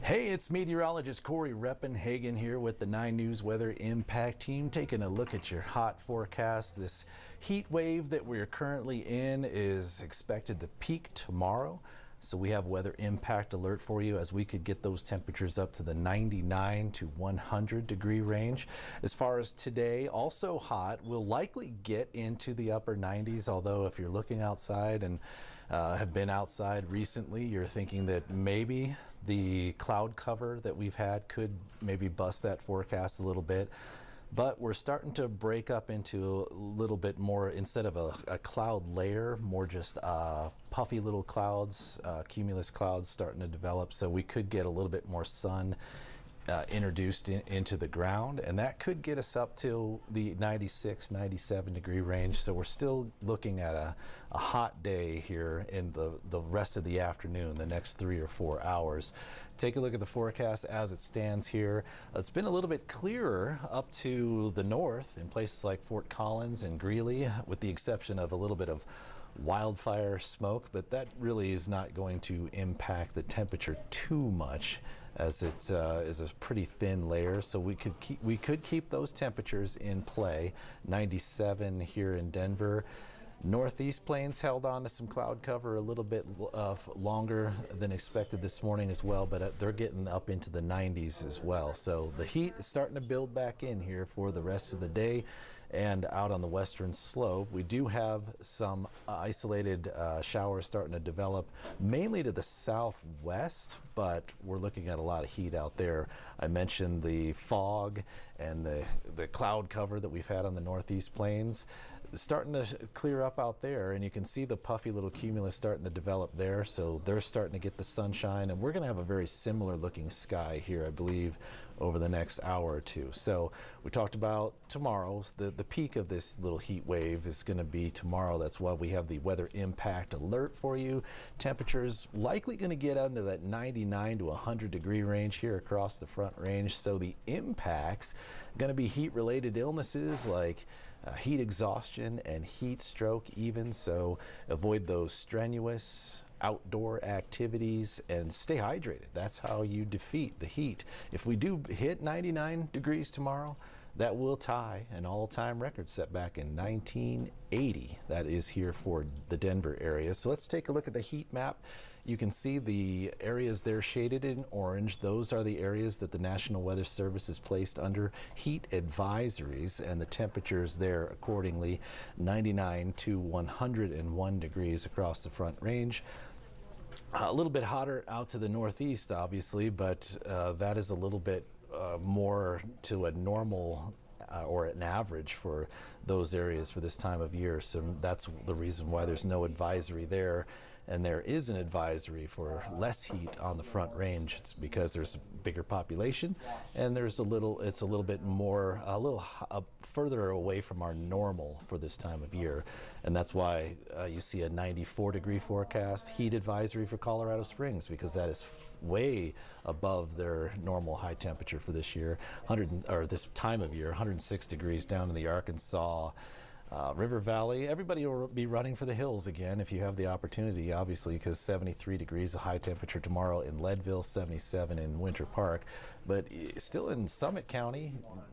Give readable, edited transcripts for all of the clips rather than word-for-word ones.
Hey, it's Meteorologist Cory Reppenhagen here with the 9 News Weather Impact Team, taking a look at your hot forecast. This heat wave that we're currently in is expected to peak tomorrow. So we have weather impact alert for you as we could get those temperatures up to the 99 to 100 degree range. As far as today, also hot. We'll likely get into the upper 90s, although if you're looking outside and have been outside recently, you're thinking that maybe the cloud cover that we've had could maybe bust that forecast a little bit. But we're starting to break up into a little bit more, instead of a cloud layer, more just puffy little clouds, cumulus clouds starting to develop. So we could get a little bit more sun introduced into the ground, and that could get us up to the 96, 97 degree range. So we're still looking at a hot day here in the rest of the afternoon, the next 3 or 4 hours. Take a look at the forecast as it stands here. It's been a little bit clearer up to the north in places like Fort Collins and Greeley, with the exception of a little bit of wildfire smoke, but that really is not going to impact the temperature too much, as it is a pretty thin layer. So we could keep those temperatures in play. 97 here in Denver. Northeast plains held on to some cloud cover a little bit longer than expected this morning as well, but they're getting up into the 90s as well. So the heat is starting to build back in here for the rest of the day. And out on the western slope, we do have some isolated showers starting to develop, mainly to the southwest, but we're looking at a lot of heat out there. I mentioned the fog and the cloud cover that we've had on the northeast plains. It's starting to clear up out there, and you can see the puffy little cumulus starting to develop there. So they're starting to get the sunshine, and we're going to have a very similar looking sky here, I believe, over the next hour or two. So we talked about tomorrow's, the peak of this little heat wave is going to be tomorrow. That's why we have the weather impact alert for you. Temperatures likely going to get under that 99 to 100 degree range here across the Front Range. So the impacts going to be heat related illnesses like heat exhaustion and heat stroke even. So avoid those strenuous outdoor activities and stay hydrated. That's how you defeat the heat. If we do hit 99 degrees tomorrow, that will tie an all-time record set back in 1980. That is here for the Denver area. So let's take a look at the heat map. You can see the areas there shaded in orange. Those are the areas that the National Weather Service has placed under heat advisories, and the temperatures there accordingly, 99 to 101 degrees across the Front Range. A little bit hotter out to the northeast, obviously, but that is a little bit more to a normal or an average for those areas for this time of year. So that's the reason why there's no advisory there. And there is an advisory for less heat on the Front Range. It's because there's a bigger population, and it's a little bit more, further away from our normal for this time of year. And that's why you see a 94 degree forecast, heat advisory for Colorado Springs, because that is way above their normal high temperature for this year, this time of year, 106 degrees down in the Arkansas River Valley. Everybody will be running for the hills again if you have the opportunity, obviously, because 73 degrees of high temperature tomorrow in Leadville, 77 in Winter Park. But still in Summit County,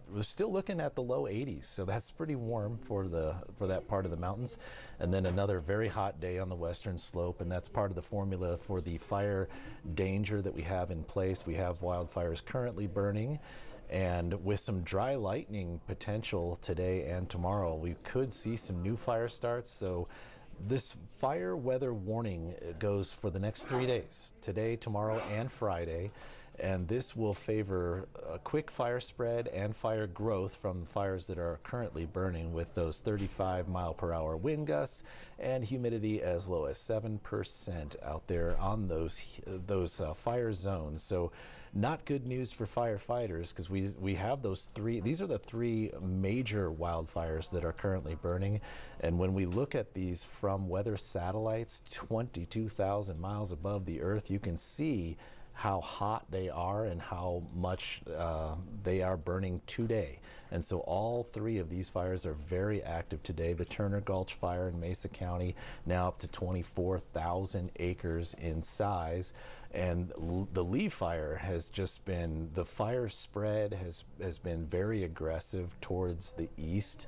we're still looking at the low 80s. So that's pretty warm for that part of the mountains. And then another very hot day on the western slope, and that's part of the formula for the fire danger that we have in place. We have wildfires currently burning, and with some dry lightning potential today and tomorrow, we could see some new fire starts. So this fire weather warning goes for the next 3 days, today, tomorrow, and Friday. And this will favor a quick fire spread and fire growth from fires that are currently burning, with those 35-mile-per-hour wind gusts and humidity as low as 7% out there on those fire zones. So not good news for firefighters, because we have those three. These are the three major wildfires that are currently burning. And when we look at these from weather satellites 22,000 miles above the earth, you can see how hot they are and how much they are burning today. And so all three of these fires are very active today. The Turner Gulch fire in Mesa County, now up to 24,000 acres in size. And the Lee fire has just been, the fire spread has been very aggressive towards the east.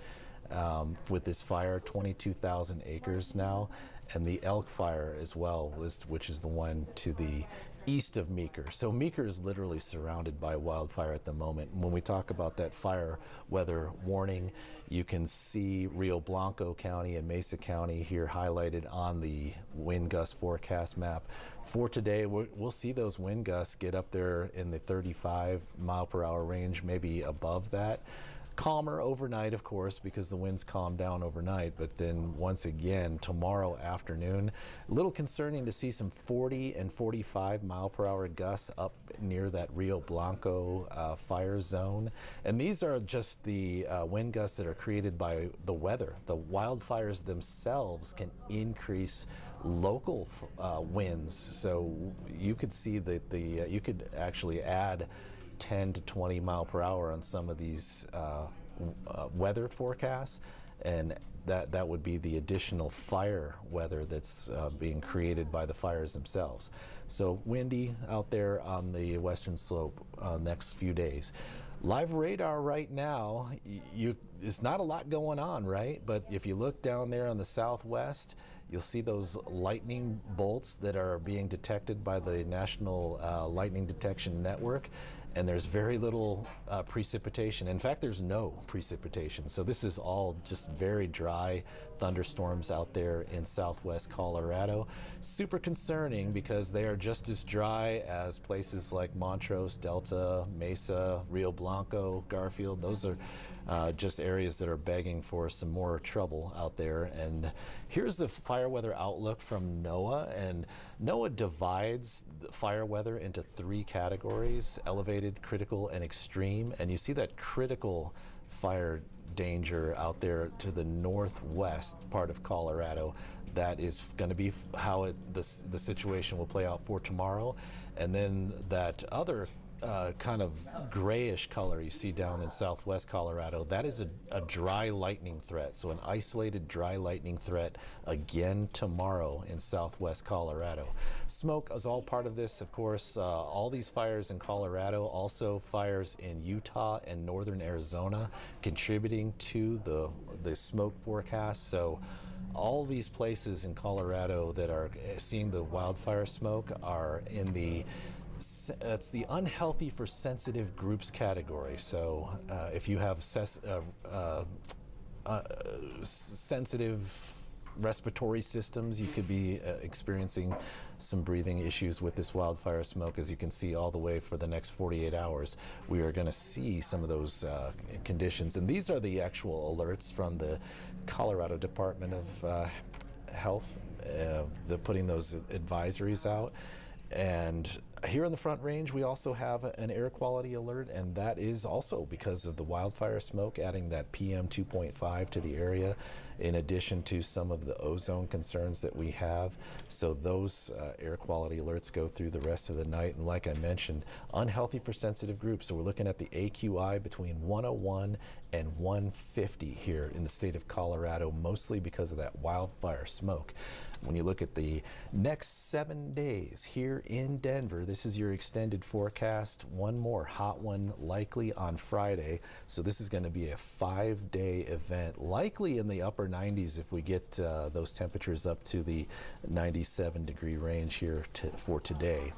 With this fire, 22,000 acres now, and the Elk fire as well, which is the one to the east of Meeker. So Meeker is literally surrounded by wildfire at the moment. When we talk about that fire weather warning, you can see Rio Blanco County and Mesa County here highlighted on the wind gust forecast map. For today, we'll see those wind gusts get up there in the 35 mile per hour range, maybe above that. Calmer overnight, of course, because the winds calm down overnight, but then once again tomorrow afternoon, a little concerning to see some 40 and 45 mile per hour gusts up near that Rio Blanco fire zone. And these are just the wind gusts that are created by the weather. The wildfires themselves can increase local winds, so you could see that you could actually add 10 to 20 mile per hour on some of these weather forecasts, and that would be the additional fire weather that's being created by the fires themselves. So windy out there on the western slope next few days. Live radar right now, there's not a lot going on, right? But if you look down there on the southwest, you'll see those lightning bolts that are being detected by the National Lightning Detection Network. And there's very little precipitation. In fact, there's no precipitation. So this is all just very dry thunderstorms out there in southwest Colorado. Super concerning because they are just as dry as places like Montrose, Delta, Mesa, Rio Blanco, Garfield. Those are just areas that are begging for some more trouble out there. And here's the fire weather outlook from NOAA. And NOAA divides the fire weather into three categories: elevated, critical, and extreme. And you see that critical fire danger out there to the northwest part of Colorado. That is going to be how the situation will play out for tomorrow. And then that other kind of grayish color you see down in southwest Colorado, that is a dry lightning threat. So an isolated dry lightning threat again tomorrow in southwest Colorado. Smoke is all part of this, of course. All these fires in Colorado, also fires in Utah and northern Arizona, contributing to the smoke forecast. So all these places in Colorado that are seeing the wildfire smoke are in it's the unhealthy for sensitive groups category. So if you have sensitive respiratory systems, you could be experiencing some breathing issues with this wildfire smoke. As you can see, all the way for the next 48 hours, we are going to see some of those conditions. And these are the actual alerts from the Colorado Department of Health, putting those advisories out. And here on the Front Range, we also have an air quality alert, and that is also because of the wildfire smoke, adding that PM 2.5 to the area, in addition to some of the ozone concerns that we have. So those air quality alerts go through the rest of the night. And like I mentioned, unhealthy for sensitive groups. So we're looking at the AQI between 101 and 150 here in the state of Colorado, mostly because of that wildfire smoke. When you look at the next 7 days here in Denver, this is your extended forecast. One more hot one likely on Friday. So this is going to be a 5-day event, likely in the upper 90s if we get those temperatures up to the 97-degree range here for today.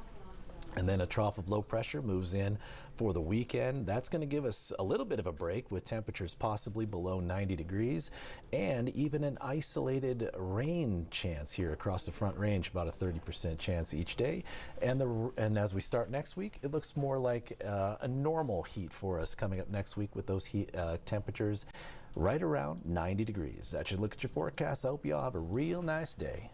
And then a trough of low pressure moves in for the weekend. That's going to give us a little bit of a break with temperatures possibly below 90 degrees and even an isolated rain chance here across the Front Range, about a 30% chance each day. And as we start next week, it looks more like a normal heat for us coming up next week with those heat temperatures right around 90 degrees. That should look at your forecast. I hope you all have a real nice day.